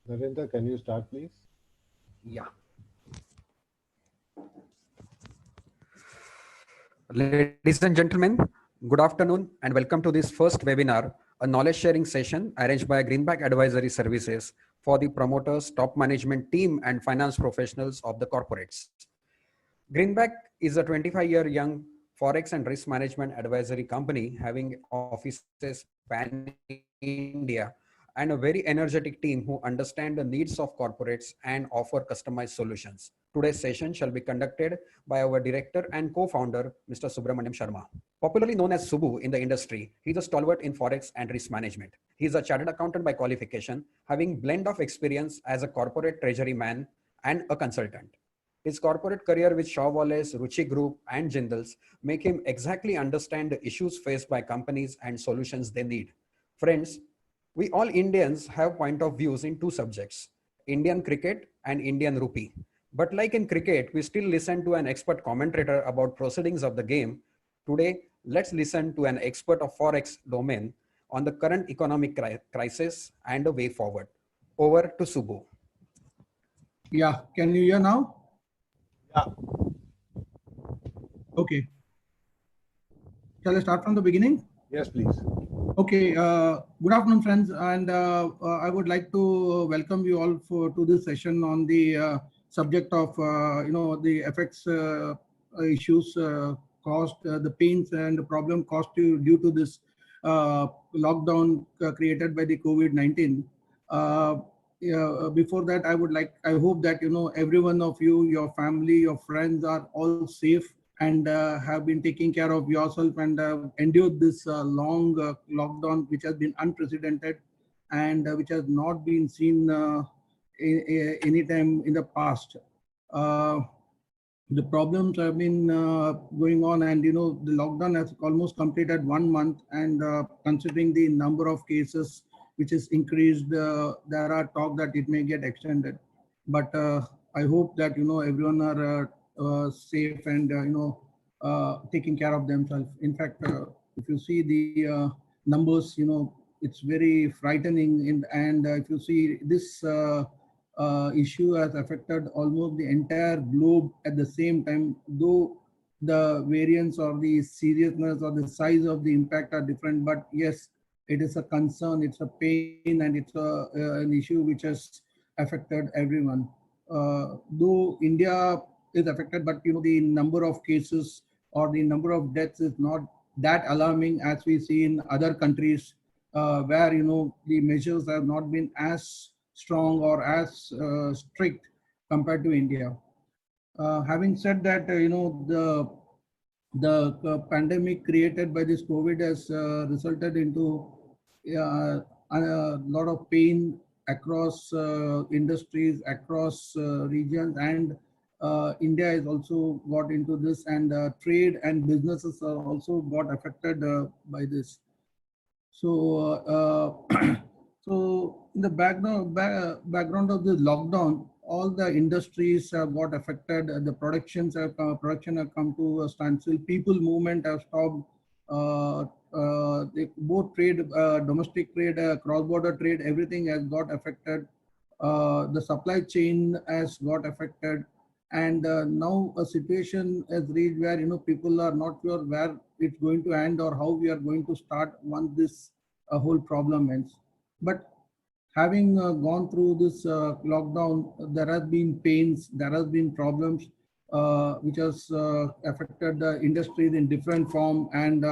Narendra, can you start, please? Yeah. Ladies and gentlemen, good afternoon and welcome to this first webinar, a knowledge sharing session arranged by Greenback Advisory Services for the promoters, top management team, and finance professionals of the corporates. Greenback is a 25-year young forex and risk management advisory company having offices pan India and a very energetic team who understand the needs of corporates and offer customized solutions. Today's session shall be conducted by our director and co-founder, Mr. Subramaniam Sharma. Popularly known as Subbu in the industry, he is a stalwart in forex and risk management. He is a chartered accountant by qualification, having blend of experience as a corporate treasury man and a consultant. His corporate career with Shaw Wallace, Ruchi Group, and Jindals make him exactly understand the issues faced by companies and solutions they need. Friends, we all Indians have point of views in two subjects, Indian cricket and Indian rupee. But like in cricket, we still listen to an expert commentator about proceedings of the game. Today, let's listen to an expert of Forex domain on the current economic crisis and the way forward. Over to Subbu. Yeah, can you hear now? Yeah. Okay. Shall I start from the beginning? Yes, please. Okay. Good afternoon, friends, and I would like to welcome you all to this session on the subject of the effects issues caused the pains and the problem caused due to this lockdown created by the COVID-19. Before that, I hope that every one of you, your family, your friends are all safe and have been taking care of yourself and endured this long lockdown, which has been unprecedented and which has not been seen any time in the past. The problems have been going on, and the lockdown has almost completed 1 month, and considering the number of cases which is increased, there are talk that it may get extended. But I hope that everyone are safe and taking care of themselves. In fact, if you see the numbers, it's very frightening. And if you see this issue has affected almost the entire globe at the same time, though the variance or the seriousness or the size of the impact are different. But yes, it is a concern, it's a pain, and it's an issue which has affected everyone. Though India is affected, but the number of cases or the number of deaths is not that alarming as we see in other countries where the measures have not been as strong or as strict compared to India. Having said that, the pandemic created by this COVID has resulted into a lot of pain across industries, across regions, and India has also got into this, and trade and businesses are also got affected by this. So, so in the background of the lockdown, all the industries have got affected. The production have come to a standstill. People movement have stopped. Both trade, domestic trade, cross-border trade, everything has got affected. The supply chain has got affected, and now a situation has reached where people are not sure where it's going to end or how we are going to start once this whole problem ends. But having gone through this lockdown, there has been pains, there has been problems which has affected the industries in different form, and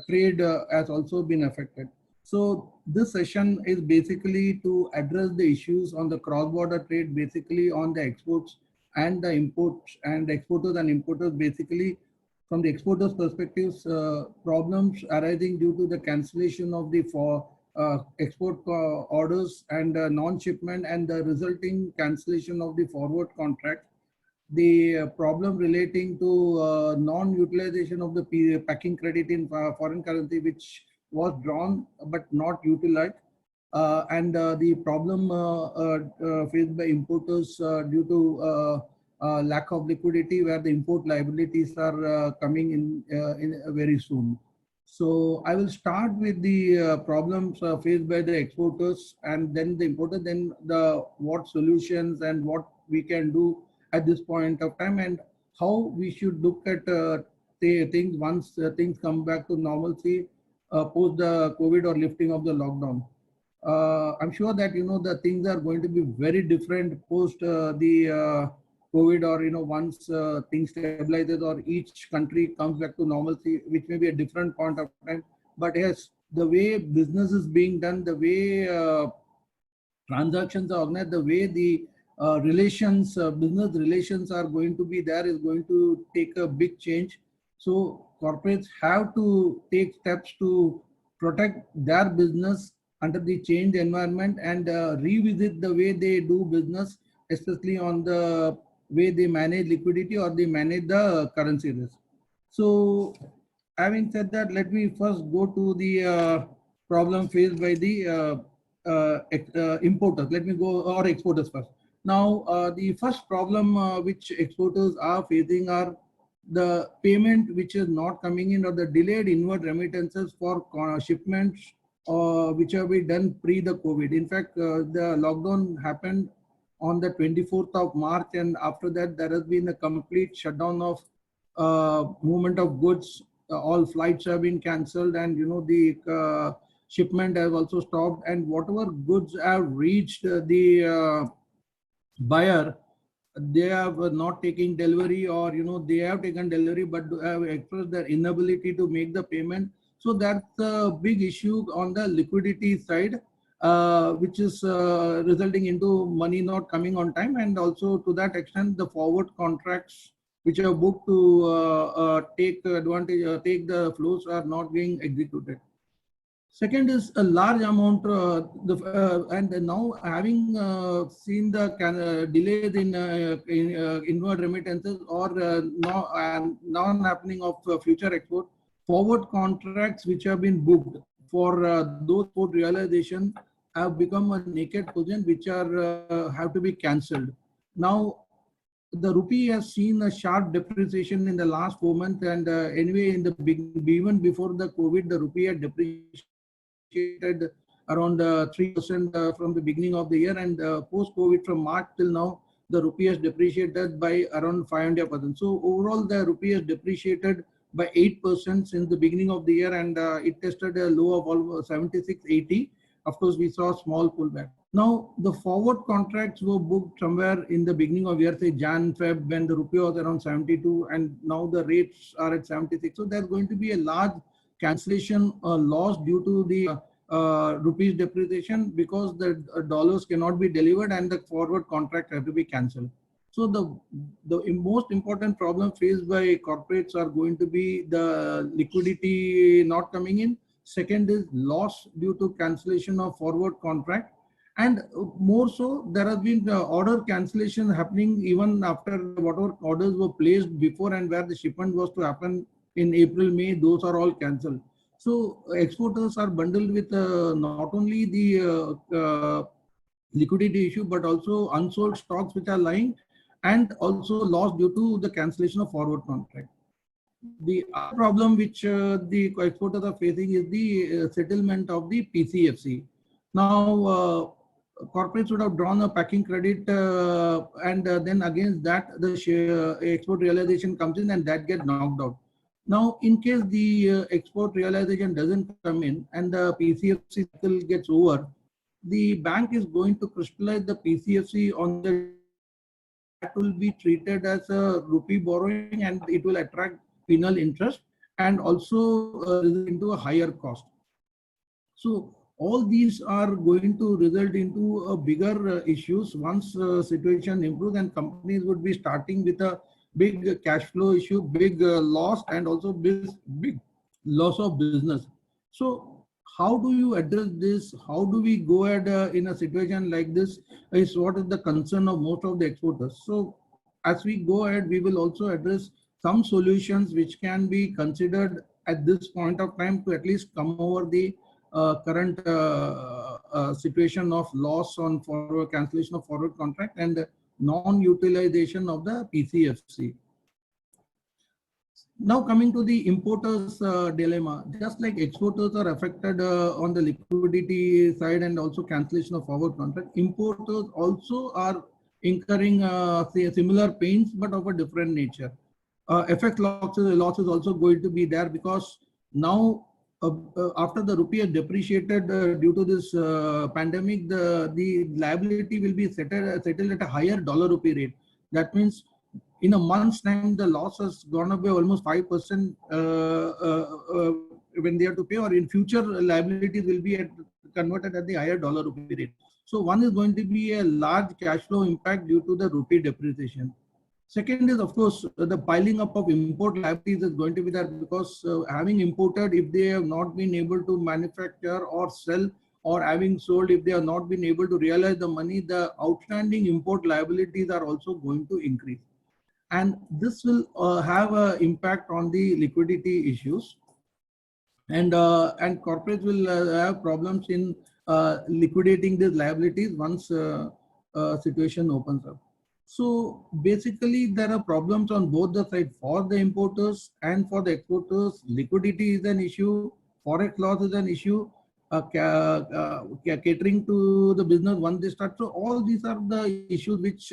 trade has also been affected. So this session is basically to address the issues on the cross-border trade, basically on the exports and the imports, and exporters and importers. Basically, from the exporters' perspectives, problems arising due to the cancellation of the export orders and non-shipment, and the resulting cancellation of the forward contract. The problem relating to non-utilization of the packing credit in foreign currency, which was drawn but not utilized, and the problem faced by importers due to lack of liquidity, where the import liabilities are coming in very soon. So I will start with the problems faced by the exporters and then the importers, then the what solutions and what we can do at this point of time, and how we should look at the things once things come back to normalcy post the COVID or lifting of the lockdown. I'm sure that the things are going to be very different post the COVID, or once things stabilizes or each country comes back to normalcy, which may be a different point of time. But yes, the way business is being done, the way transactions are organized, the way the business relations are going to be there is going to take a big change. So corporates have to take steps to protect their business under the changed environment and revisit the way they do business, especially on the way they manage liquidity or they manage the currency risk. So having said that, let me first go to the problem faced by the importers. Let me go, or exporters first. Now, the first problem which exporters are facing are the payment which is not coming in, or the delayed inward remittances for shipments which have been done pre the COVID. In fact, the lockdown happened on the 24th of March, and after that there has been a complete shutdown of movement of goods. All flights have been cancelled, and the shipment has also stopped, and whatever goods have reached the buyer, they have not taken delivery, or they have taken delivery but have expressed their inability to make the payment. So that's a big issue on the liquidity side, which is resulting into money not coming on time, and also to that extent the forward contracts which are booked to take advantage, take the flows, are not being executed. Second is a large amount, and now having seen the delays in inward remittances or non-happening of future export, forward contracts which have been booked for those export realization have become a naked position, which are have to be cancelled. Now, the rupee has seen a sharp depreciation in the last 4 months, and anyway, even before the COVID, the rupee had depreciated around 3% from the beginning of the year, and post-COVID from March till now, the rupee has depreciated by around 500%. So overall, the rupee has depreciated by 8% since the beginning of the year, and it tested a low of almost 76.80. Of course, we saw a small pullback. Now, the forward contracts were booked somewhere in the beginning of year, say Jan, Feb, when the rupee was around 72, and now the rates are at 76. So there's going to be a large cancellation loss due to the rupees depreciation, because the dollars cannot be delivered and the forward contract have to be cancelled. So the most important problem faced by corporates are going to be the liquidity not coming in. Second is loss due to cancellation of forward contract. And more so, there has been order cancellation happening even after whatever orders were placed before, and where the shipment was to happen in April, May, those are all cancelled. So exporters are bundled with not only the liquidity issue, but also unsold stocks which are lying, and also loss due to the cancellation of forward contract. The other problem which the exporters are facing is the settlement of the PCFC. Now, corporates would have drawn a packing credit, and then against that, the export realization comes in, and that gets knocked out. Now, in case the export realization doesn't come in and the PCFC cycle gets over, the bank is going to crystallize the PCFC on the, that will be treated as a rupee borrowing, and it will attract penal interest and also result into a higher cost. So all these are going to result into a bigger issues once situation improves, and companies would be starting with a big cash flow issue, big loss, and also big loss of business. So how do you address this? How do we go ahead in a situation like this is what is the concern of most of the exporters. So as we go ahead, we will also address some solutions which can be considered at this point of time to at least come over the current situation of loss on forward cancellation of forward contract and non-utilization of the PCFC. Now coming to the importers dilemma, just like exporters are affected on the liquidity side and also cancellation of forward contract, importers also are incurring say similar pains but of a different nature. FX loss is also going to be there because now after the rupee has depreciated due to this pandemic, the liability will be settled at a higher dollar rupee rate. That means in a month's time, the loss has gone up by almost 5% when they have to pay, or in future liabilities will be converted at the higher dollar rupee rate. So one is going to be a large cash flow impact due to the rupee depreciation. Second is, of course, the piling up of import liabilities is going to be there because having imported, if they have not been able to manufacture or sell, or having sold, if they have not been able to realize the money, the outstanding import liabilities are also going to increase. And this will have an impact on the liquidity issues, and corporates will have problems in liquidating these liabilities once situation opens up. So basically, there are problems on both the sides for the importers and for the exporters. Liquidity is an issue, forex loss is an issue, catering to the business once they start. So all these are the issues which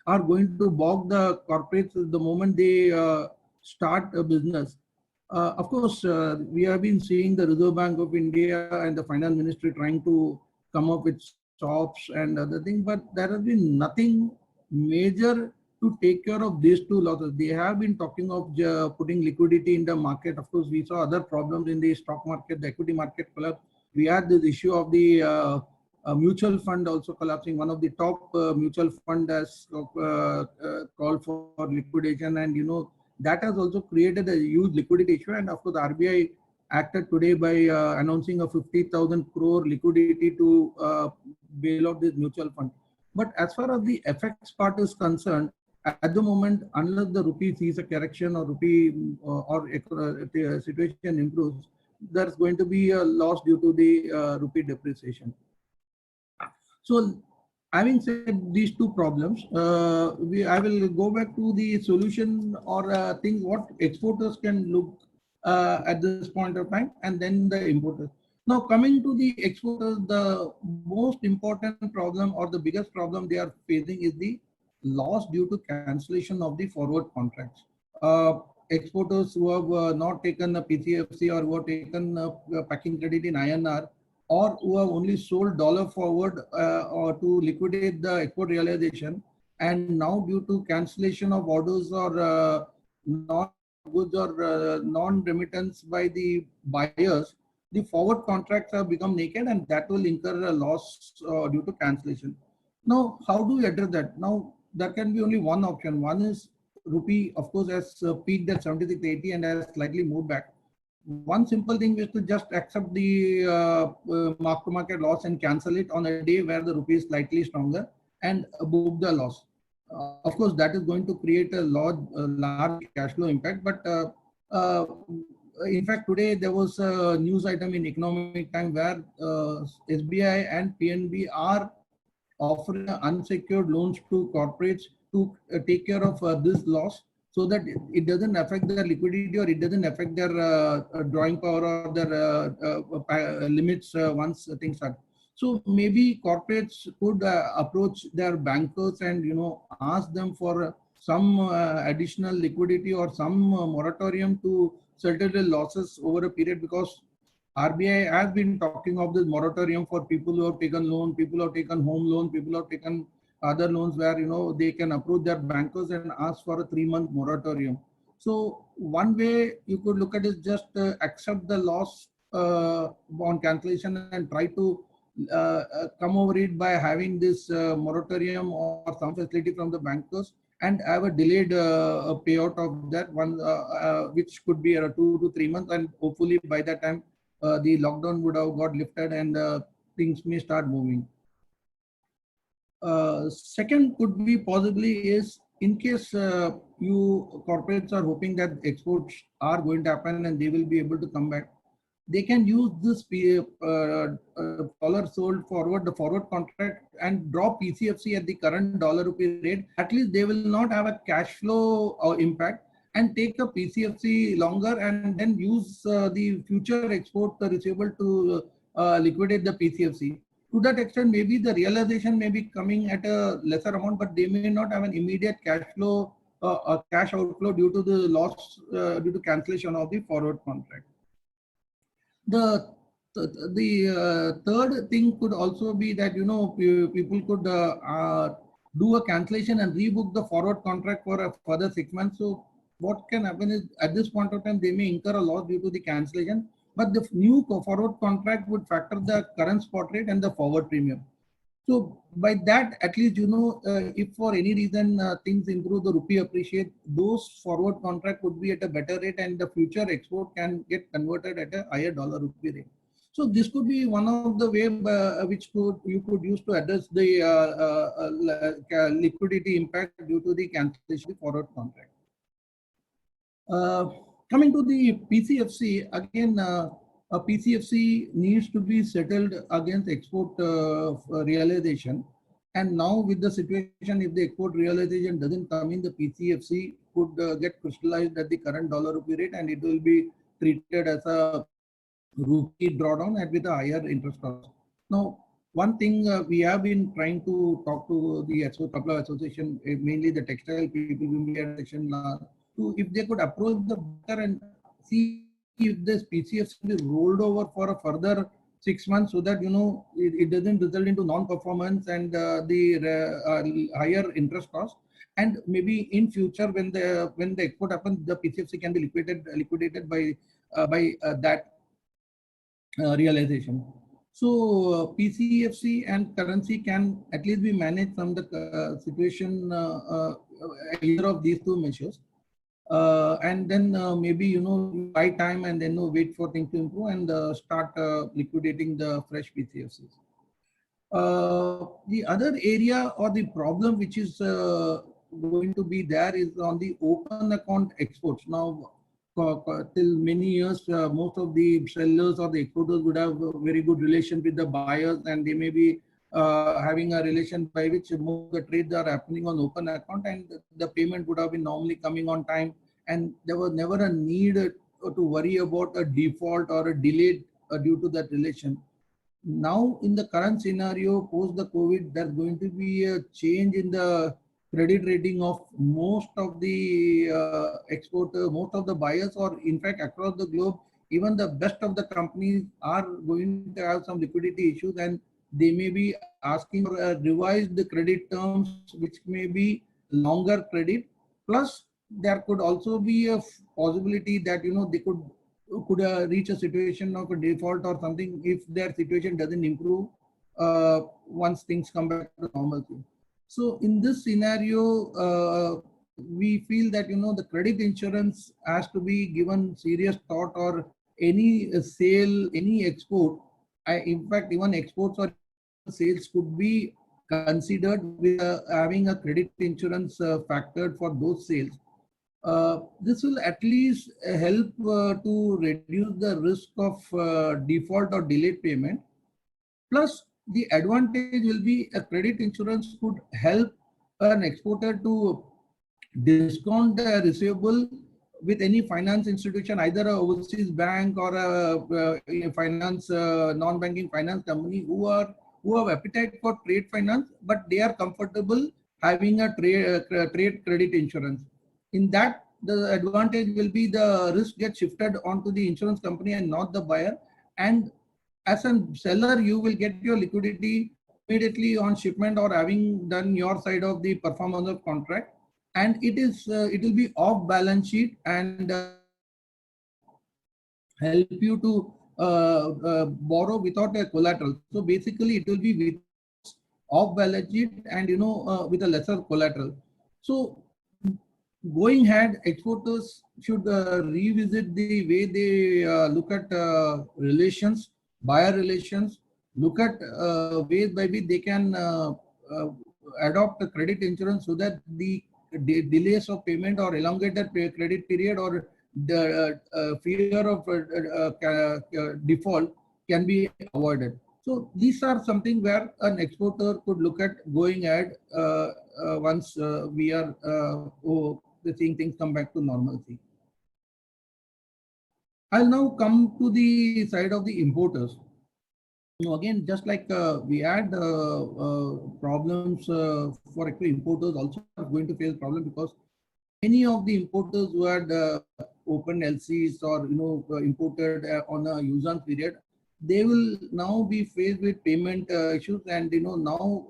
are going to bog the corporates the moment they start a business. Of course, we have been seeing the Reserve Bank of India and the Finance Ministry trying to come up with stops and other things, but there has been nothing major to take care of these two losses. They have been talking of putting liquidity in the market. Of course, we saw other problems in the stock market, the equity market collapse. We had this issue of the mutual fund also collapsing. One of the top mutual fund has called for liquidation, and that has also created a huge liquidity issue. And of course, RBI acted today by announcing a 50,000 crore liquidity to bail out this mutual fund. But as far as the FX part is concerned, at the moment, unless the rupee sees a correction or rupee the situation improves, there's going to be a loss due to the rupee depreciation. So having said these two problems, I will go back to the solution or things what exporters can look at this point of time, and then the importers. Now coming to the exporters, the most important problem or the biggest problem they are facing is the loss due to cancellation of the forward contracts. Exporters who have not taken a PCFC or who have taken a packing credit in INR, or who have only sold dollar forward or to liquidate the export realization, and now due to cancellation of orders or non-goods or non-remittance by the buyers, the forward contracts have become naked, and that will incur a loss due to cancellation. Now, how do we address that? Now, there can be only one option. One is rupee, of course, has peaked at 76.80 and has slightly moved back. One simple thing is to just accept the mark-to-market loss and cancel it on a day where the rupee is slightly stronger and book the loss. Of course, that is going to create a large cash flow impact. But in fact, today there was a news item in Economic Times where SBI and PNB are offering unsecured loans to corporates to take care of this loss, so that it doesn't affect their liquidity or it doesn't affect their drawing power or their limits once things start. So maybe corporates could approach their bankers and ask them for some additional liquidity or some moratorium to settle the losses over a period, because RBI has been talking of this moratorium for people who have taken loan, people who have taken home loan, people who have taken other loans where they can approach their bankers and ask for a 3-month moratorium. So one way you could look at is just accept the loss on cancellation and try to come over it by having this moratorium or some facility from the bankers, and have a delayed payout of that one, which could be 2 to 3 months, and hopefully by that time the lockdown would have got lifted and things may start moving. Second could be possibly is, in case you corporates are hoping that exports are going to happen and they will be able to come back, they can use this dollar sold forward, the forward contract, and draw PCFC at the current dollar rupee rate. At least they will not have a cash flow impact, and take a PCFC longer and then use the future export receivable to liquidate the PCFC. To that extent, maybe the realization may be coming at a lesser amount, but they may not have an immediate cash flow, cash outflow due to the loss, due to cancellation of the forward contract. The third thing could also be that, you know, people could do a cancellation and rebook the forward contract for a further 6 months. So what can happen is at this point of time, they may incur a loss due to the cancellation, but the new forward contract would factor the current spot rate and the forward premium. So by that, at least, you know, if for any reason things improve, the rupee appreciate, those forward contract would be at a better rate and the future export can get converted at a higher dollar rupee rate. So this could be one of the way which you could use to address the liquidity impact due to the cancellation of the forward contract. Coming to the PCFC, again, a PCFC needs to be settled against export realization. And now with the situation, if the export realization doesn't come in, the PCFC could get crystallized at the current dollar rupee rate and it will be treated as a rupee drawdown and with a higher interest cost. Now, one thing we have been trying to talk to the couple of association, mainly the textile people in the section, to if they could approach the buyer and see if this PCFC is rolled over for a further 6 months, so that, you know, it doesn't result into non-performance and the higher interest cost. And maybe in future, when the export happens, the PCFC can be liquidated by that realization. So PCFC and currency can at least be managed from the situation, either of these two measures. And then maybe, you know, buy time and then wait for things to improve and start liquidating the fresh PCFCs. The other area or the problem which is going to be there is on the open account exports. Now, till many years, most of the sellers or the exporters would have a very good relation with the buyers, and they may be having a relation by which most of the trades are happening on open account, and the payment would have been normally coming on time, and there was never a need to worry about a default or a delay due to that relation. Now, in the current scenario, post the COVID, there's going to be a change in the credit rating of most of the exporters, most of the buyers, or in fact across the globe, even the best of the companies are going to have some liquidity issues, and they may be asking for a revised credit terms, which may be longer credit. Plus, there could also be a possibility that, you know, they could reach a situation of a default or something if their situation doesn't improve once things come back to normalcy. So in this scenario, we feel that, you know, the credit insurance has to be given serious thought, or any sale, any export. In fact, even exports or sales could be considered with having a credit insurance factored for those sales. This will at least help to reduce the risk of default or delayed payment. Plus, the advantage will be a credit insurance could help an exporter to discount the receivable with any finance institution, either a overseas bank or a finance non-banking finance company who have appetite for trade finance, but they are comfortable having a trade credit insurance. In that, the advantage will be the risk gets shifted onto the insurance company and not the buyer. And as a seller, you will get your liquidity immediately on shipment or having done your side of the performance of contract. And it will be off balance sheet and help you to borrow without a collateral. So basically, it will be with off balance sheet and, you know, with a lesser collateral. So going ahead, exporters should revisit the way they look at relations, buyer relations, look at ways by which they can adopt a credit insurance so that the delays of payment or elongated credit period or the fear of default can be avoided. So these are something where an exporter could look at going ahead once we are seeing things come back to normalcy. I'll now come to the side of the importers. Again, just like we had problems for actually importers also are going to face problem, because many of the importers who had opened LCs or imported on a use-on period, they will now be faced with payment issues, and now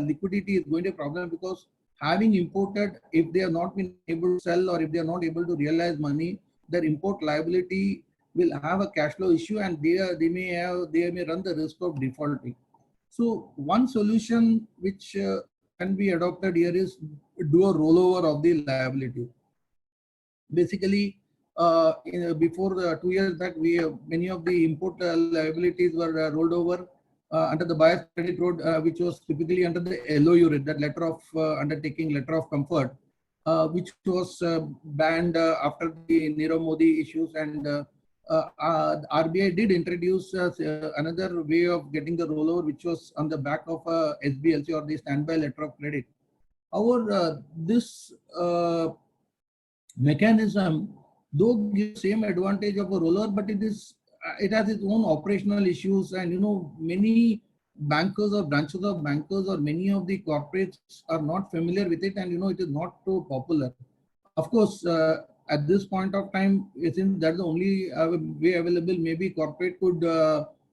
liquidity is going to be a problem, because having imported, if they have not been able to sell or if they are not able to realize money, their import liability will have a cash flow issue, and they may run the risk of defaulting. So one solution which can be adopted here is do a rollover of the liability. Basically, before 2 years back, many of the import liabilities were rolled over under the buyer's credit road, which was typically under the LOU rate, that letter of undertaking, letter of comfort, which was banned after the Nirav Modi issues, and RBI did introduce another way of getting the rollover, which was on the back of SBLC, or the standby letter of credit. However, this mechanism, though gives same advantage of a roller, but it has its own operational issues, and many bankers or branches of bankers or many of the corporates are not familiar with it, and it is not so popular. Of course, at this point of time, since that's the only way available, maybe corporate could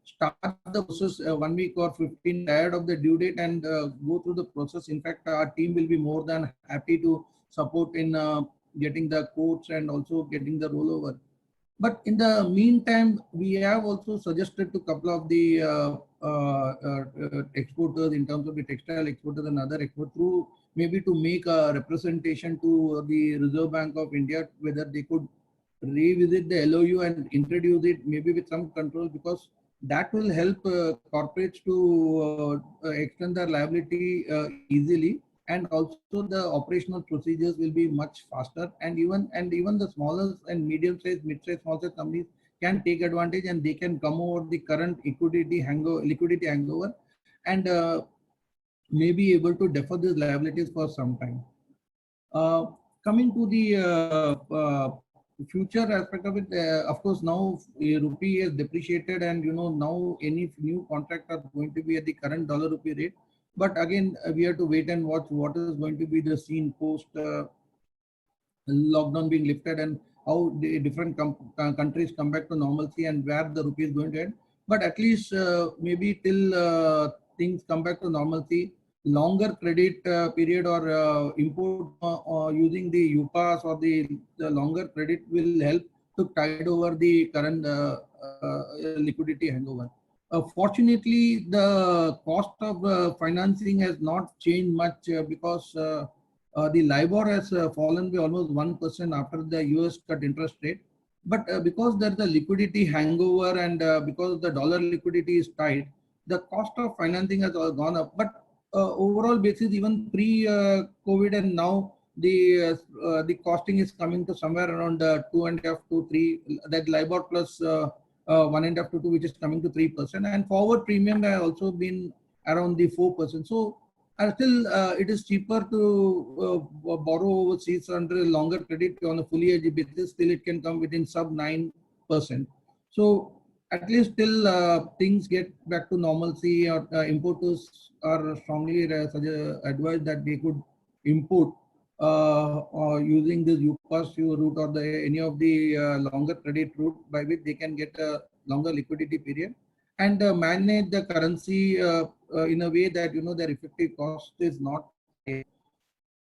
start the process 1 week or 15 ahead of the due date and go through the process. In fact, our team will be more than happy to support in getting the quotes and also getting the rollover. But in the meantime, we have also suggested to a couple of the exporters, in terms of the textile exporters and other exporters, through maybe to make a representation to the Reserve Bank of India, whether they could revisit the LOU and introduce it maybe with some control, because that will help corporates to extend their liability easily, and also the operational procedures will be much faster, and even the smaller and medium-sized, mid-sized, small-sized companies can take advantage, and they can come over the current liquidity hangover, and may be able to defer these liabilities for some time. Coming to the future aspect of it, of course, now rupee is depreciated, and now any new contract are going to be at the current dollar rupee rate. But again, we have to wait and watch what is going to be the scene post lockdown being lifted, and how the different countries come back to normalcy, and where the rupee is going to head. But at least maybe till things come back to normalcy, longer credit period or import using the UPAS or the longer credit will help to tide over the current liquidity hangover. Fortunately, the cost of financing has not changed much, because the LIBOR has fallen by almost 1% after the US cut interest rate. But because there's a liquidity hangover, and because the dollar liquidity is tight, the cost of financing has gone up. But overall basis, even pre-COVID and now, the costing is coming to somewhere around 2.5 to 3. That LIBOR plus 1.5 to 2, which is coming to 3%, and forward premium has also been around the 4%. So still, it is cheaper to borrow overseas under a longer credit on a fully hedged basis. Still, it can come within sub 9%. So at least till things get back to normalcy, or importers are strongly advised that they could import using this UPAS route, or any of the longer credit route, by which they can get a longer liquidity period, and manage the currency in a way that their effective cost is not high.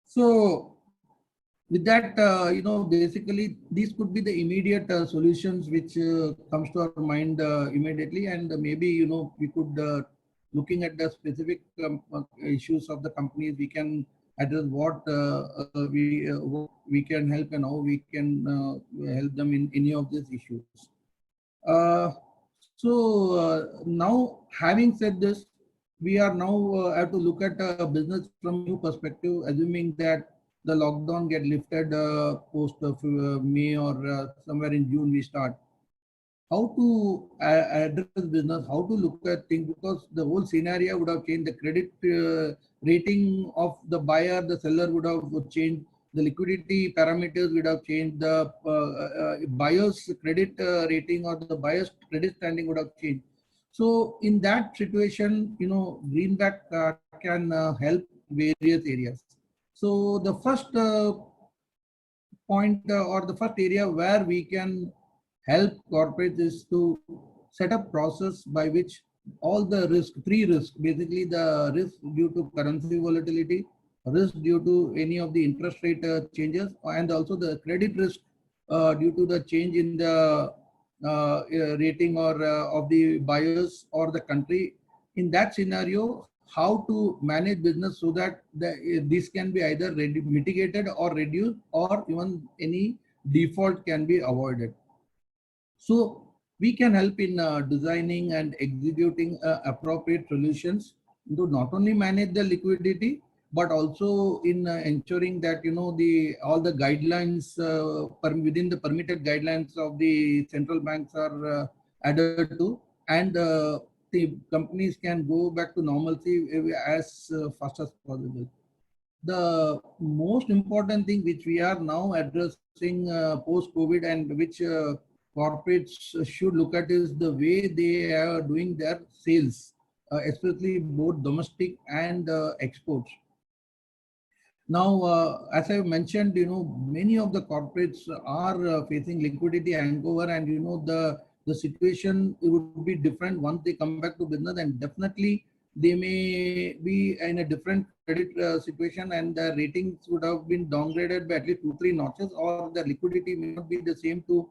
So with that, basically these could be the immediate solutions which comes to our mind immediately, and maybe we could looking at the specific issues of the companies, we can address what we can help, and how we can help them in any of these issues. Now, having said this, we are now have to look at business from a new perspective, assuming that the lockdown get lifted post of May, or somewhere in June we start. How to address business, how to look at things, because the whole scenario would have changed. The credit rating of the buyer, the seller would have changed. the liquidity parameters would have changed, the buyer's credit rating or the buyer's credit standing would have changed. So in that situation, Greenback can help various areas. So the first point or the first area where we can help corporates is to set up process by which all the risk, three risks, basically the risk due to currency volatility, risk due to any of the interest rate changes, and also the credit risk due to the change in the rating or of the buyers or the country. In that scenario, how to manage business so that this can be either mitigated or reduced, or even any default can be avoided. So we can help in designing and executing appropriate solutions to not only manage the liquidity, but also in ensuring that all the guidelines within the permitted guidelines of the central banks are adhered to, and the companies can go back to normalcy as fast as possible. The most important thing which we are now addressing post-COVID, and which corporates should look at, is the way they are doing their sales, especially both domestic and exports. Now, as I mentioned, many of the corporates are facing liquidity hangover, and the situation would be different once they come back to business, and definitely they may be in a different credit situation, and the ratings would have been downgraded by at least 2-3 notches, or the liquidity may not be the same to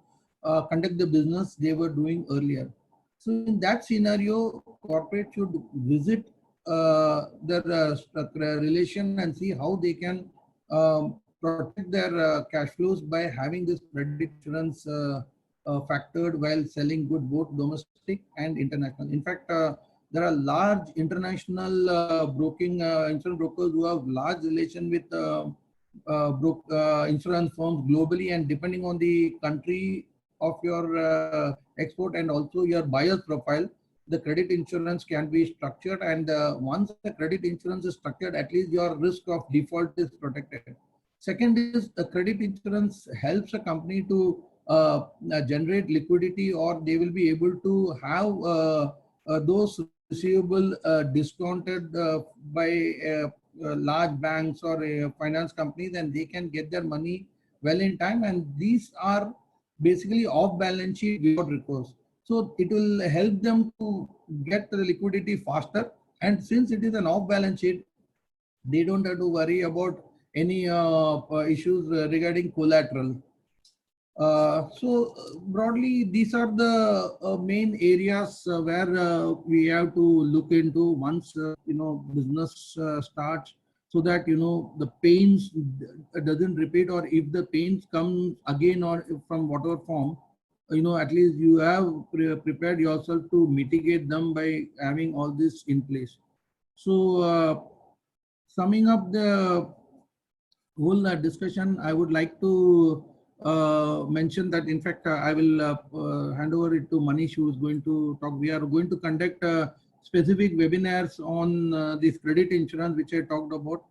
conduct the business they were doing earlier. So in that scenario, corporate should visit their relation and see how they can protect their cash flows by having this credit insurance factored while selling goods, both domestic and international. In fact, there are large international broking insurance brokers who have large relation with insurance firms globally, and depending on the country of your export and also your buyer's profile, the credit insurance can be structured, and once the credit insurance is structured, at least your risk of default is protected. Second is, the credit insurance helps a company to generate liquidity, or they will be able to have those receivable discounted by large banks or finance companies, and they can get their money well in time, and these are basically off balance sheet without recourse. So it will help them to get the liquidity faster, and since it is an off balance sheet, they don't have to worry about any issues regarding collateral. So broadly, these are the main areas where we have to look into once business starts, so that the pains doesn't repeat, or if the pains come again or from whatever form, at least you have prepared yourself to mitigate them by having all this in place. So summing up the whole discussion, I would like to mention that, in fact, I will hand over it to Manish, who is going to talk. We are going to conduct specific webinars on this credit insurance, which I talked about,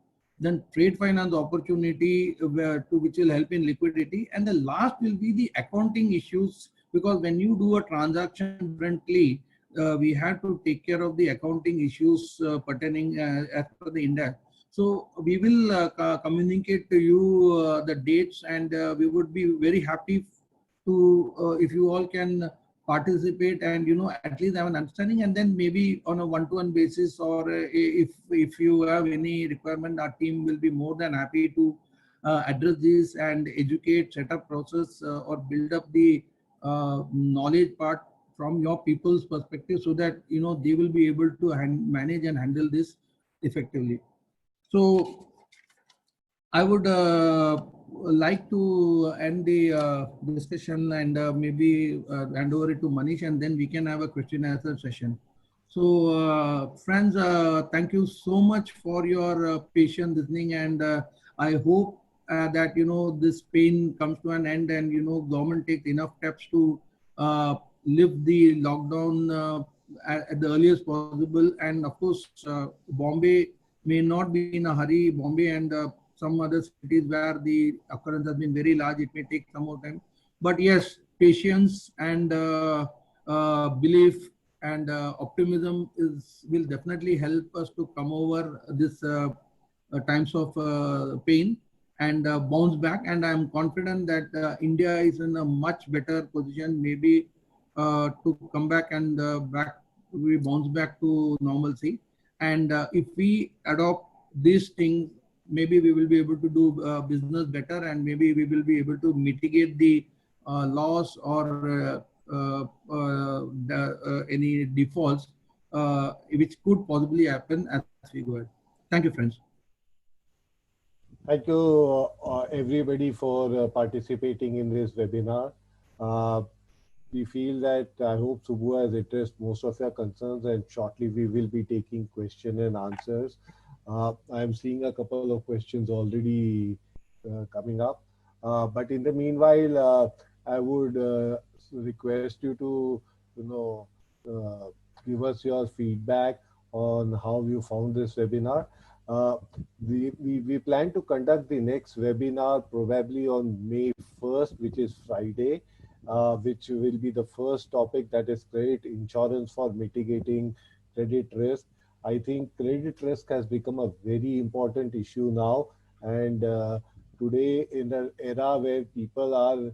then trade finance opportunity, which will help in liquidity, and the last will be the accounting issues, because when you do a transaction differently, we have to take care of the accounting issues pertaining as per the index. So we will communicate to you the dates, and we would be very happy to if you all can participate and at least have an understanding, and then maybe on a one-to-one basis, or if you have any requirement, our team will be more than happy to address this and educate, set up process, or build up the knowledge part from your people's perspective, so that they will be able to manage and handle this effectively. So I would like to end the discussion, and maybe hand over it to Manish, and then we can have a question and answer session. So friends, thank you so much for your patient listening, and I hope that this pain comes to an end, and government takes enough steps to lift the lockdown at the earliest possible. And of course, Bombay may not be in a hurry. Bombay and some other cities where the occurrence has been very large, it may take some more time. But yes, patience and belief and optimism will definitely help us to come over this times of pain and bounce back. And I'm confident that India is in a much better position, maybe to come back and we bounce back to normalcy. And if we adopt these things, maybe we will be able to do business better, and maybe we will be able to mitigate the loss or any defaults which could possibly happen as we go ahead. Thank you, friends. Thank you, everybody, for participating in this webinar. We feel that I hope Subbu has addressed most of your concerns, and shortly we will be taking question and answers. I'm seeing a couple of questions already coming up. But in the meanwhile, I would request you to, give us your feedback on how you found this webinar. We plan to conduct the next webinar probably on May 1st, which is Friday, which will be the first topic, that is credit insurance for mitigating credit risk. I think credit risk has become a very important issue now, and today in an era where people are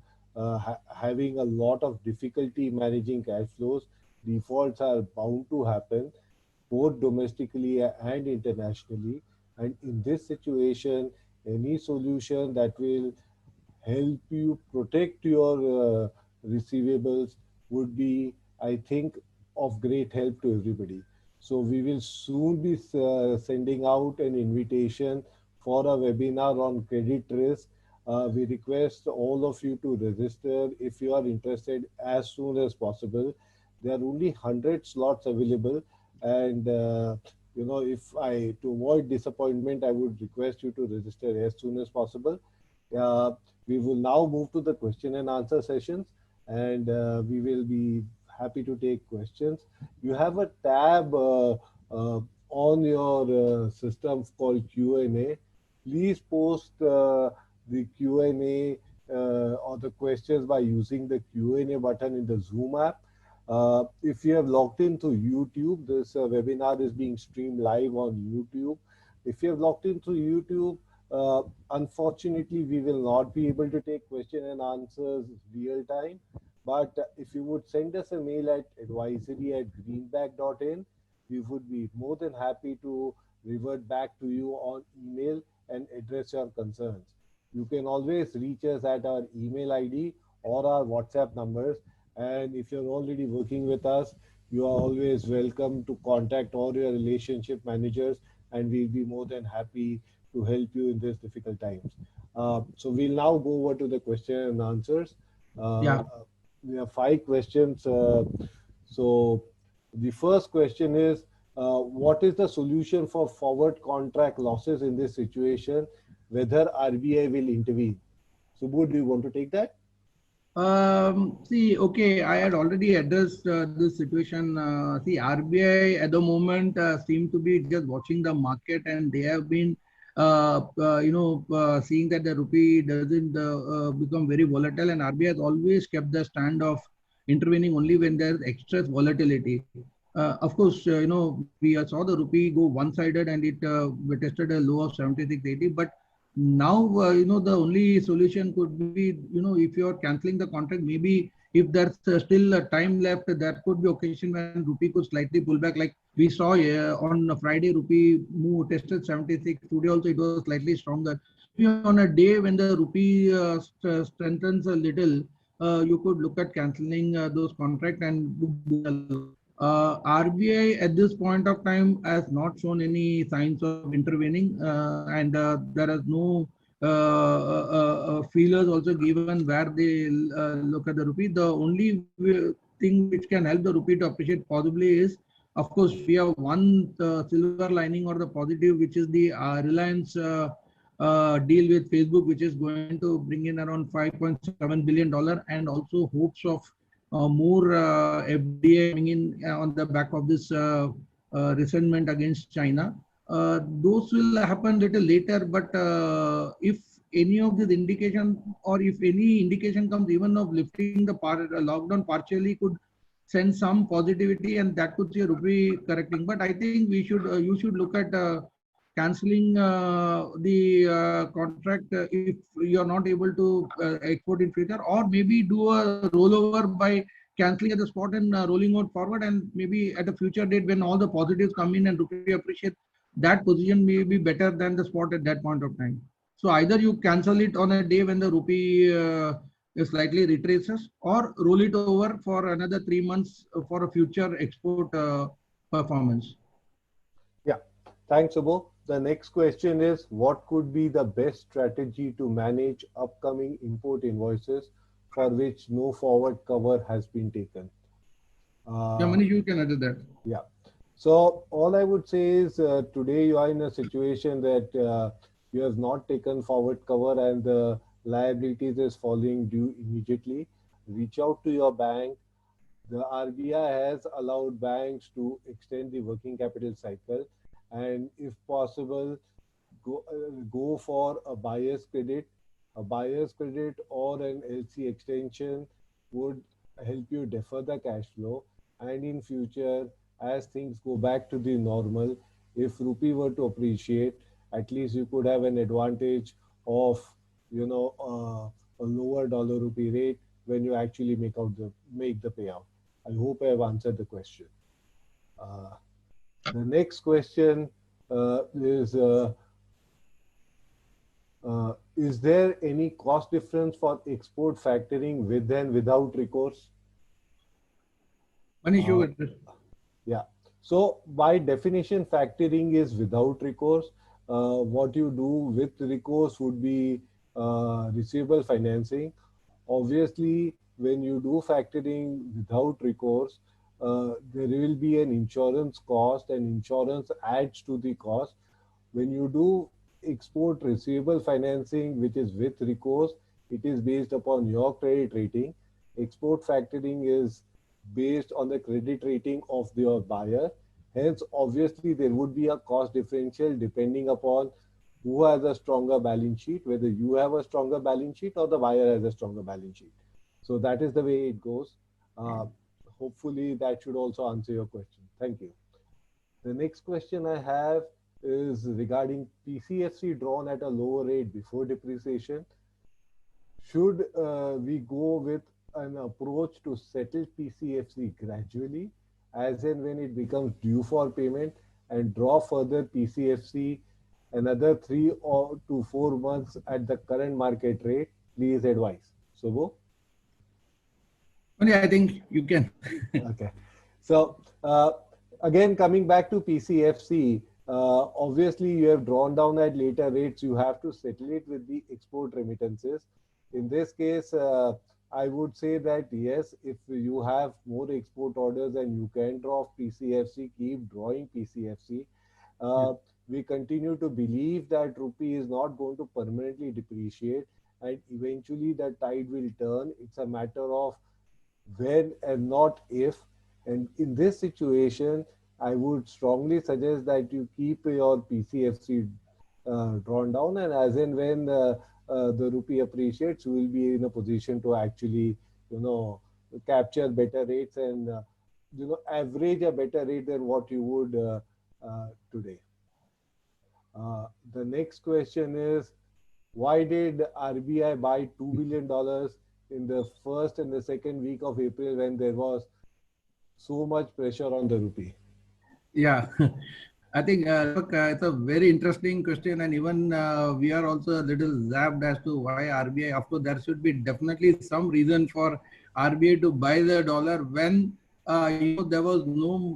having a lot of difficulty managing cash flows, defaults are bound to happen, both domestically and internationally. And in this situation, any solution that will help you protect your receivables would be, I think, of great help to everybody. So we will soon be sending out an invitation for a webinar on credit risk. We request all of you to register if you are interested as soon as possible. There are only 100 slots available, and to avoid disappointment, I would request you to register as soon as possible. We will now move to the question and answer sessions, and we will be happy to take questions. You have a tab on your system called Q&A. Please post the Q&A or the questions by using the Q&A button in the Zoom app. If you have logged into YouTube, this webinar is being streamed live on YouTube. If you have logged into YouTube, unfortunately, we will not be able to take question and answers real time. But if you would send us a mail at advisory@greenback.in, we would be more than happy to revert back to you on email and address your concerns. You can always reach us at our email ID or our WhatsApp numbers. And if you're already working with us, you are always welcome to contact all your relationship managers, and we'll be more than happy to help you in these difficult times. So we'll now go over to the question and answers. We have 5 questions. So the first question is, what is the solution for forward contract losses in this situation? Whether RBI will intervene? Subbu, do you want to take that? Okay, I had already addressed this situation. RBI at the moment seem to be just watching the market, and they have been, seeing that the rupee doesn't become very volatile, and RBI has always kept the stand of intervening only when there's excess volatility. Of course, we saw the rupee go one-sided, and it tested a low of 76.80, but now, the only solution could be, if you're canceling the contract, maybe if there's still a time left, there could be occasion when rupee could slightly pull back. Like we saw on Friday, rupee move tested 76. Today also it was slightly stronger. On a day when the rupee strengthens a little, you could look at canceling those contracts and RBI at this point of time has not shown any signs of intervening, and there is no feelers also given where they look at the rupee. The only thing which can help the rupee to appreciate possibly is, of course, we have one silver lining or the positive, which is the Reliance deal with Facebook, which is going to bring in around $5.7 billion, and also hopes of more FDI coming in on the back of this resentment against China. those will happen little later. But if any of this indication, or if any indication comes even of lifting the lockdown partially, could send some positivity, and that could see a rupee correcting. But I think we should you should look at cancelling the contract if you are not able to export in future, or maybe do a rollover by cancelling at the spot and rolling out forward, and maybe at a future date when all the positives come in and rupee appreciate, that position may be better than the spot at that point of time. So either you cancel it on a day when the rupee slightly retraces, or roll it over for another 3 months for a future export performance. Yeah, thanks, Subbu. The next question is, what could be the best strategy to manage upcoming import invoices for which no forward cover has been taken? Yeah, Manish, you can add that. Yeah. So all I would say is today you are in a situation that you have not taken forward cover and the liabilities is falling due immediately. Reach out to your bank. The RBI has allowed banks to extend the working capital cycle, and if possible, go for a buyer's credit. A buyer's credit or an LC extension would help you defer the cash flow, and in future, as things go back to the normal, if rupee were to appreciate, at least you could have an advantage of a lower dollar rupee rate when you actually make the payout. I hope I have answered the question. The next question is there any cost difference for export factoring with and without recourse? Manish, you address. Yeah. So by definition, factoring is without recourse. What you do with recourse would be receivable financing. Obviously, when you do factoring without recourse, there will be an insurance cost, and insurance adds to the cost. When you do export receivable financing, which is with recourse, it is based upon your credit rating. Export factoring is based on the credit rating of your buyer. Hence, obviously, there would be a cost differential depending upon who has a stronger balance sheet, whether you have a stronger balance sheet or the buyer has a stronger balance sheet. So that is the way it goes. Hopefully, that should also answer your question. Thank you. The next question I have is regarding PCFC drawn at a lower rate before depreciation. Should we go with an approach to settle PCFC gradually, as and when it becomes due for payment, and draw further PCFC another 3 to 4 months at the current market rate? Please advise. Subbu? I think you can. Okay. So again, coming back to PCFC, obviously you have drawn down at later rates. You have to settle it with the export remittances. In this case, I would say that yes, if you have more export orders and you can draw PCFC, keep drawing PCFC. We continue to believe that rupee is not going to permanently depreciate, and eventually the tide will turn. It's a matter of when and not if. And in this situation, I would strongly suggest that you keep your PCFC drawn down, and as and when the rupee appreciates, you will be in a position to actually, capture better rates and, average a better rate than what you would today. The next question is, why did RBI buy $2 billion in the first and the second week of April when there was so much pressure on the rupee? Yeah, I think it's a very interesting question, and even we are also a little zapped as to why RBI. Of course, there should be definitely some reason for RBI to buy the dollar when there was no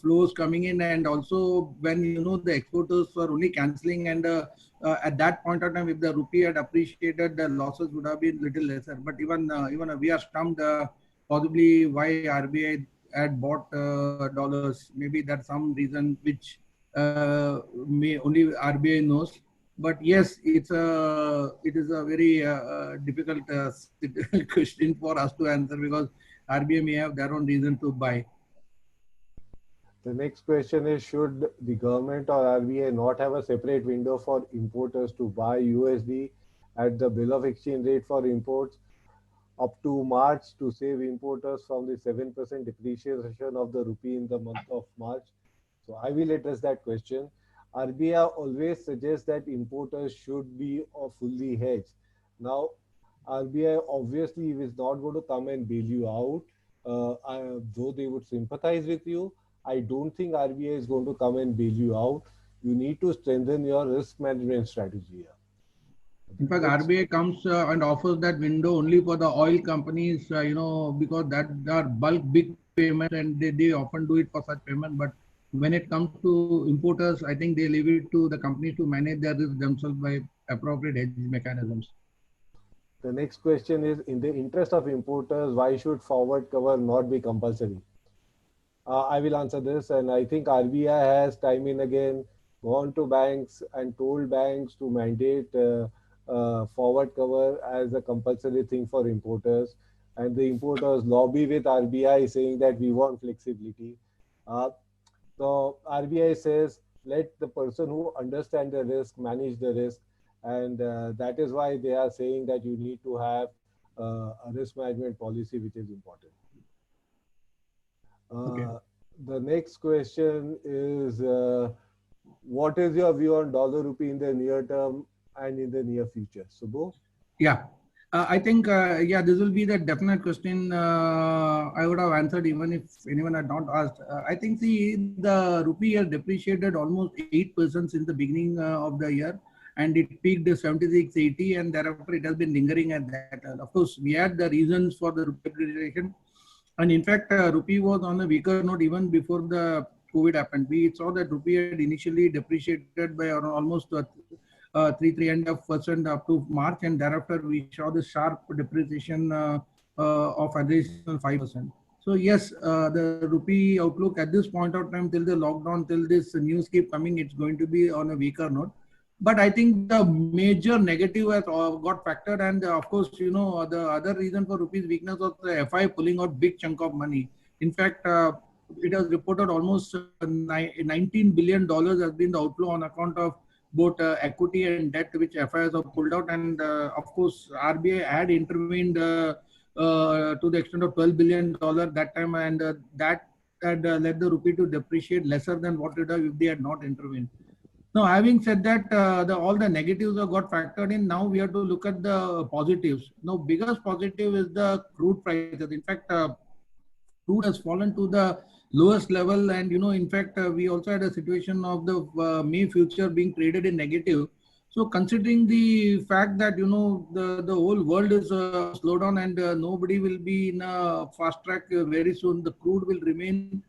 flows coming in, and also when the exporters were only cancelling, and at that point of time, if the rupee had appreciated, the losses would have been little lesser. But even we are stumped possibly why RBI had bought dollars. Maybe that's some reason which may only RBI knows. But yes, it is a very difficult question for us to answer, because RBI may have their own reason to buy. The next question is, should the government or RBI not have a separate window for importers to buy USD at the bill of exchange rate for imports up to March to save importers from the 7% depreciation of the rupee in the month of March? So I will address that question. RBI always suggests that importers should be fully hedged. Now, RBI obviously is not going to come and bail you out, though they would sympathize with you. I don't think RBI is going to come and bail you out. You need to strengthen your risk management strategy here. In fact, RBI comes and offers that window only for the oil companies, because that are bulk big payment and they often do it for such payment. But when it comes to importers, I think they leave it to the companies to manage their risk themselves by appropriate hedge mechanisms. The next question is, in the interest of importers, why should forward cover not be compulsory? I will answer this, and I think RBI has time and again gone to banks and told banks to mandate forward cover as a compulsory thing for importers, and the importers lobby with RBI saying that we want flexibility. So RBI says, let the person who understands the risk manage the risk, and that is why they are saying that you need to have a risk management policy, which is important. Okay. The next question is, what is your view on dollar rupee in the near term and in the near future? Subbu? Yeah, I think, this will be the definite question I would have answered even if anyone had not asked. I think the rupee has depreciated almost 8% since the beginning of the year, and it peaked at 76.80, and thereafter it has been lingering at that. Of course, we had the reasons for the rupee depreciation. And in fact, rupee was on a weaker note even before the COVID happened. We saw that rupee had initially depreciated by almost 3.5% up to March, and thereafter we saw the sharp depreciation of additional 5%. So yes, the rupee outlook at this point of time, till the lockdown, till this news keep coming, it's going to be on a weaker note. But I think the major negative has got factored, and of course, the other reason for rupee's weakness was the FI pulling out big chunk of money. In fact, it has reported almost $19 billion has been the outflow on account of both equity and debt, which FIs have pulled out, and of course, RBI had intervened to the extent of $12 billion that time, and that had led the rupee to depreciate lesser than what it would have if they had not intervened. Now, having said that, all the negatives have got factored in. Now we have to look at the positives. Now, biggest positive is the crude prices. In fact, crude has fallen to the lowest level, and in fact, we also had a situation of the May future being traded in negative. So, considering the fact that the whole world is slowed down and nobody will be in a fast track very soon, the crude will remain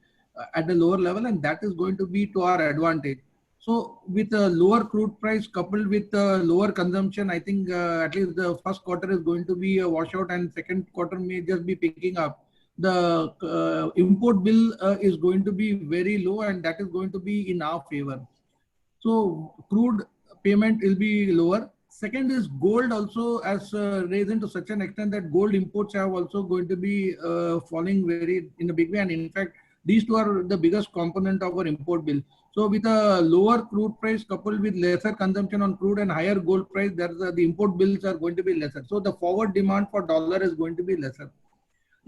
at the lower level, and that is going to be to our advantage. So with a lower crude price coupled with lower consumption, I think at least the first quarter is going to be a washout, and second quarter may just be picking up. The import bill is going to be very low, and that is going to be in our favor. So crude payment will be lower. Second is gold also has risen to such an extent that gold imports are also going to be falling very in a big way, and in fact, these two are the biggest component of our import bill. So with a lower crude price coupled with lesser consumption on crude and higher gold price, the import bills are going to be lesser. So the forward demand for dollar is going to be lesser.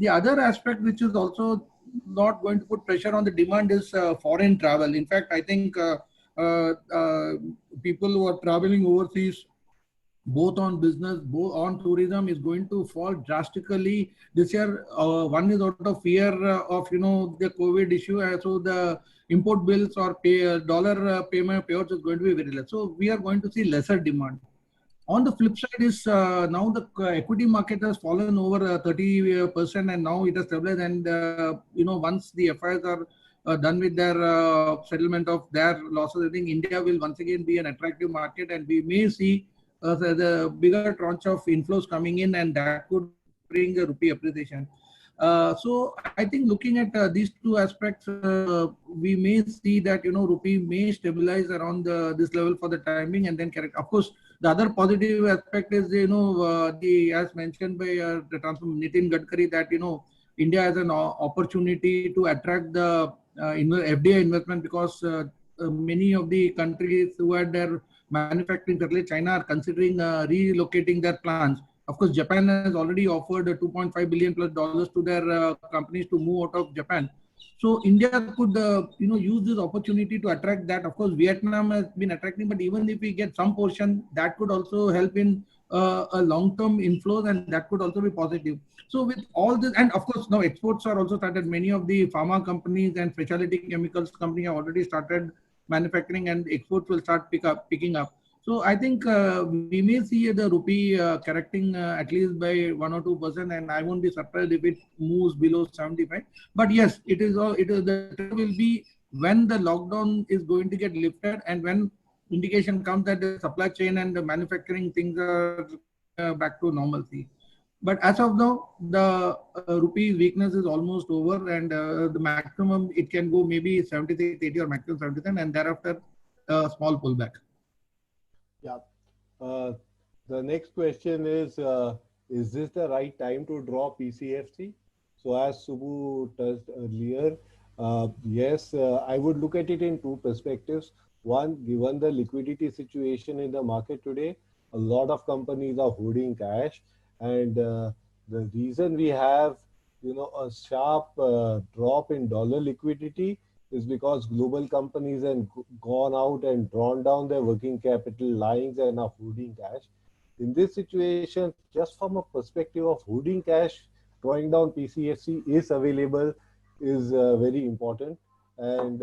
The other aspect which is also not going to put pressure on the demand is foreign travel. In fact, I think people who are traveling overseas, both on business, both on tourism, is going to fall drastically this year. One is out of fear of the COVID issue, so the import bills or dollar payment payouts is going to be very less. So we are going to see lesser demand. On the flip side is now the equity market has fallen over 30%, and now it has stabilized. And once the FIs are done with their settlement of their losses, I think India will once again be an attractive market, and we may see the bigger tranche of inflows coming in, and that could bring a rupee appreciation. So I think looking at these two aspects, we may see that rupee may stabilize around this level for the timing, and then correct. Of course, the other positive aspect is as mentioned by the Nitin Gadkari, that India has an opportunity to attract the FDI investment, because many of the countries who had their manufacturing, particularly China, are considering relocating their plants. Of course, Japan has already offered $2.5 billion plus to their companies to move out of Japan. So India could, use this opportunity to attract that. Of course, Vietnam has been attracting, but even if we get some portion, that could also help in a long-term inflows, and that could also be positive. So with all this, and of course now exports are also started. Many of the pharma companies and specialty chemicals companies have already started manufacturing, and exports will start picking up. So I think we may see the rupee correcting at least by 1 or 2%, and I won't be surprised if it moves below 75. But yes, it is the trend will be when the lockdown is going to get lifted, and when indication comes that the supply chain and the manufacturing things are coming back to normalcy. But as of now, the rupee weakness is almost over, and the maximum it can go maybe 76, 80 or maximum 77, and thereafter a small pullback. Yeah. Uh, the next question is this the right time to draw PCFC? So as Subbu touched earlier, yes, I would look at it in two perspectives. One, given the liquidity situation in the market today, a lot of companies are holding cash, and the reason we have, a sharp drop in dollar liquidity is because global companies have gone out and drawn down their working capital lines and are holding cash. In this situation, just from a perspective of holding cash, drawing down PCFC is available is very important, and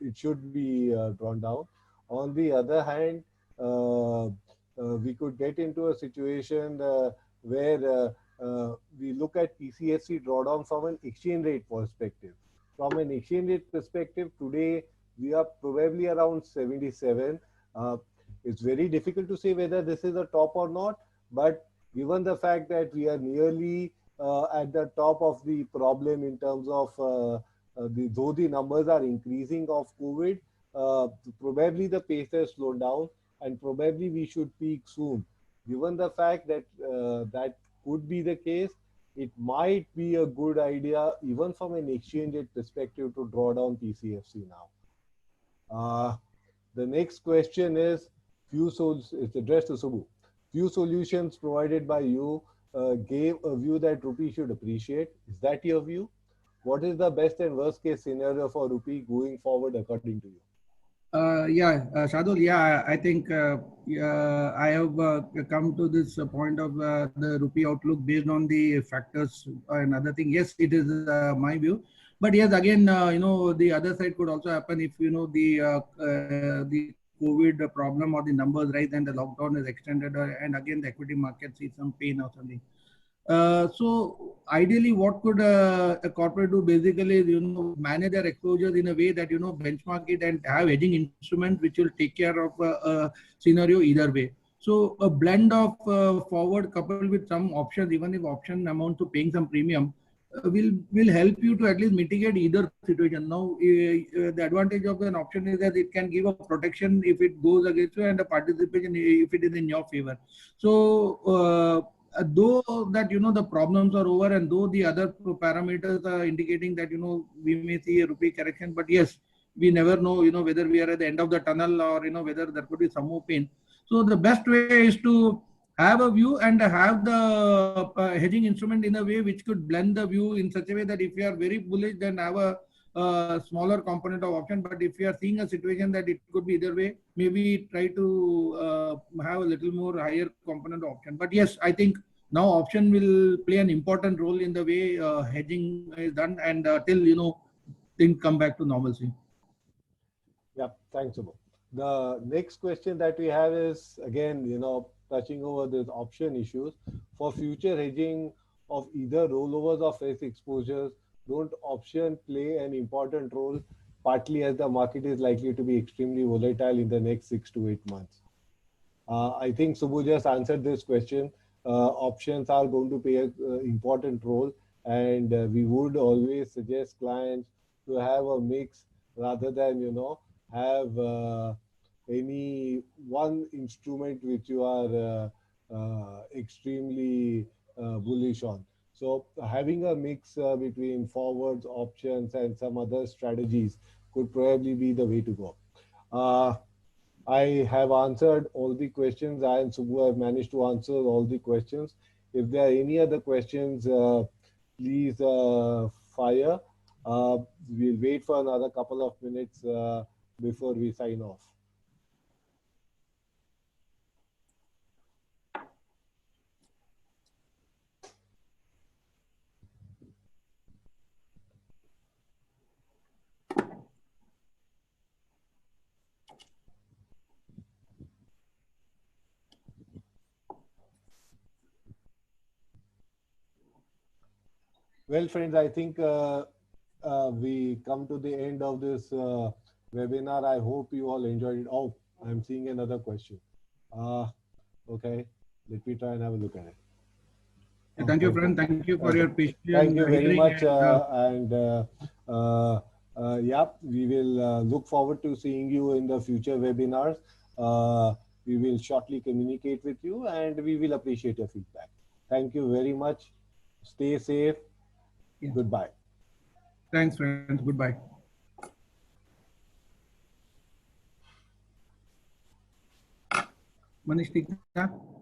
it should be drawn down. On the other hand, we could get into a situation where we look at PCFC drawdown from an exchange rate perspective. From an exchange rate perspective, today we are probably around 77. It's very difficult to say whether this is a top or not, but given the fact that we are nearly at the top of the problem in terms of though the numbers are increasing of COVID, probably the pace has slowed down, and probably we should peak soon. Given the fact that that could be the case, it might be a good idea, even from an exchange rate perspective, to draw down PCFC now. The next question is, it's addressed to Subbu. Few solutions provided by you gave a view that rupee should appreciate. Is that your view? What is the best and worst case scenario for rupee going forward according to you? Shardul, I think I have come to this point of the rupee outlook based on the factors and other thing. Yes, it is my view. But yes, again, the other side could also happen if, the COVID problem or the numbers rise and the lockdown is extended, and again, the equity market sees some pain or something. So ideally, what could a corporate do basically is, manage their exposures in a way that, benchmark it and have hedging instruments which will take care of a scenario either way. So a blend of forward coupled with some options, even if option amount to paying some premium, will help you to at least mitigate either situation. Now, the advantage of an option is that it can give a protection if it goes against you, and a participation if it is in your favor. So though that the problems are over, and though the other parameters are indicating that we may see a rupee correction, but yes, we never know whether we are at the end of the tunnel, or whether there could be some more pain. So the best way is to have a view and have the hedging instrument in a way which could blend the view in such a way that if you are very bullish, then have a smaller component of option. But if you are seeing a situation that it could be either way, maybe try to have a little more higher component of option. But yes, I think now option will play an important role in the way hedging is done, and till things come back to normalcy. Yeah, thanks, Subbu. The next question that we have is, again, touching over these option issues. For future hedging of either rollovers or face exposures, don't option play an important role, partly as the market is likely to be extremely volatile in the next 6 to 8 months? I think Subbu just answered this question. Options are going to play an important role, and we would always suggest clients to have a mix rather than, have any one instrument which you are extremely bullish on. So having a mix between forwards, options, and some other strategies could probably be the way to go. Uh, I have answered all the questions. I and Subbu have managed to answer all the questions. If there are any other questions, please fire. We'll wait for another couple of minutes before we sign off. Well, friends, I think we come to the end of this webinar. I hope you all enjoyed it. Oh, I'm seeing another question. Okay, let me try and have a look at it. Thank you, Okay. friend. Thank you for Okay. your patience Thank you very hearing. much. And, Yeah, we will look forward to seeing you in the future webinars. We will shortly communicate with you and we will appreciate your feedback. Thank you very much. Stay safe. yeah. Goodbye. Thanks, friends. Goodbye. Manish, ठीक था?